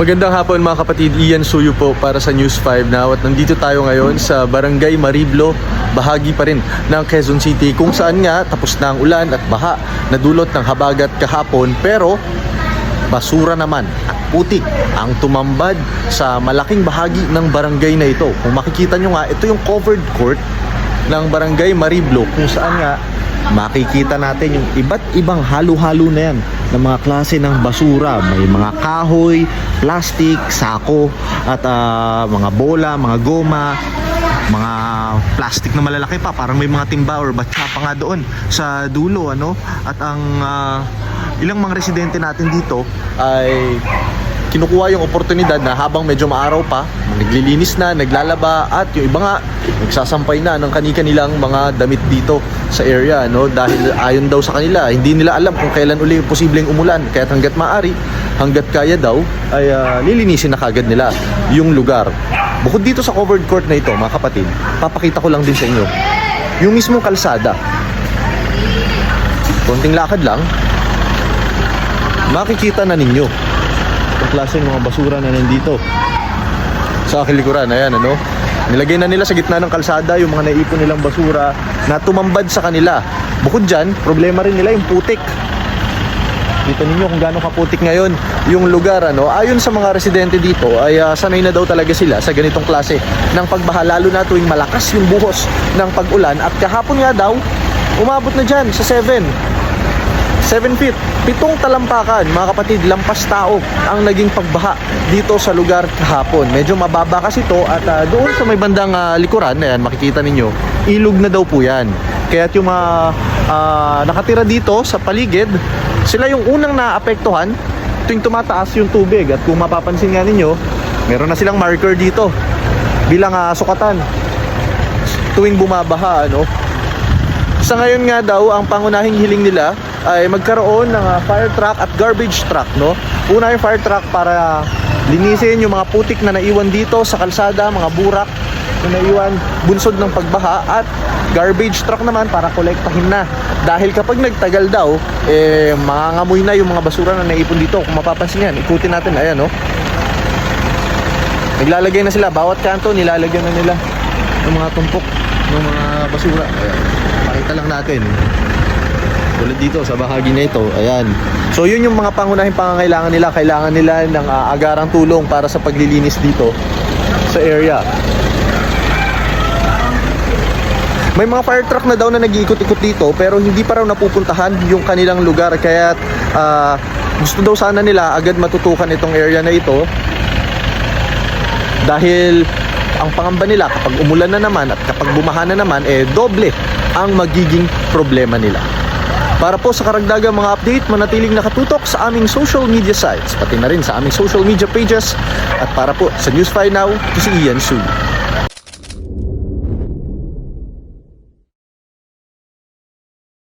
Magandang hapon mga kapatid, Ian Suyo po para sa News 5 Now. At nandito tayo ngayon sa Barangay Mariblo, bahagi pa rin ng Quezon City, kung saan nga tapos na ang ulan at baha na dulot ng habagat kahapon. Pero basura naman at putik ang tumambad sa malaking bahagi ng barangay na ito. Kung makikita nyo nga, ito yung covered court ng Barangay Mariblo, kung saan nga makikita natin yung iba't ibang halo-halo na yan ng mga klase ng basura. May mga kahoy, plastic, sako, at mga bola, mga goma, mga plastic na malalaki pa, parang may mga timba or batsa pa nga doon sa dulo, ano? At ang ilang mga residente natin dito ay kinukuha yung oportunidad na habang medyo maaraw pa, naglilinis na, naglalaba, at yung iba nga nagsasampay na ng kani-kanilang mga damit dito sa area, no? Dahil ayon daw sa kanila, hindi nila alam kung kailan uli posibleng umulan, kaya hanggat maaari, hanggat kaya daw ay lilinisin na kagad nila yung lugar. Bukod dito sa covered court na ito, mga kapatid, papakita ko lang din sa inyo yung mismong kalsada. Konting lakad lang, makikita na ninyo ang klaseng mga basura na nandito sa aking likuran. Ayan, ano, nilagay na nila sa gitna ng kalsada yung mga naipon nilang basura na tumambad sa kanila. Bukod dyan, problema rin nila yung putik. Dito ninyo kung gaano kaputik ngayon yung lugar, ano. Ayon sa mga residente dito ay sanay na daw talaga sila sa ganitong klase ng pagbaha, lalo na tuwing malakas yung buhos ng pag-ulan. At kahapon nga daw, umabot na dyan sa 7 feet, 7 talampakan, mga kapatid, lampas tao ang naging pagbaha dito sa lugar kahapon. Medyo mababa kasi ito, at doon sa may bandang likuran, ayan, makikita ninyo, ilog na daw po yan. Kaya yung nakatira dito sa paligid, sila yung unang naapektuhan tuwing tumataas yung tubig. At kung mapapansin nga ninyo, meron na silang marker dito bilang sukatan tuwing bumabaha, ano. Sa ngayon nga daw, ang pangunahing hiling nila ay magkaroon ng fire truck at garbage truck, no? Una yung fire truck para linisin yung mga putik na naiwan dito sa kalsada, mga burak na naiwan bunsod ng pagbaha, at garbage truck naman para kolektahin na. Dahil kapag nagtagal daw, mangangamoy na yung mga basura na naipon dito. Kung mapapansin yan, ikutin natin, ayan, no? Naglalagay na sila, bawat kanto nilalagyan na nila ng mga tumpok ng mga basura. Ayan, pakita lang natin. Tulad dito sa bahagi na ito, ayan. So yun yung mga pangunahing pangangailangan nila. Kailangan nila ng agarang tulong para sa paglilinis dito sa area. May mga fire truck na daw na nag-iikot-ikot dito, pero hindi pa raw napupuntahan yung kanilang lugar. Kaya gusto daw sana nila agad matutukan itong area na ito, dahil ang pangamba nila kapag umulan na naman at kapag bumaha na naman, doble ang magiging problema nila. Para po sa karagdagang mga update, manatiling nakatutok sa aming social media sites, pati na rin sa aming social media pages. At para po sa News 5 Now, ito si Ian Suyo.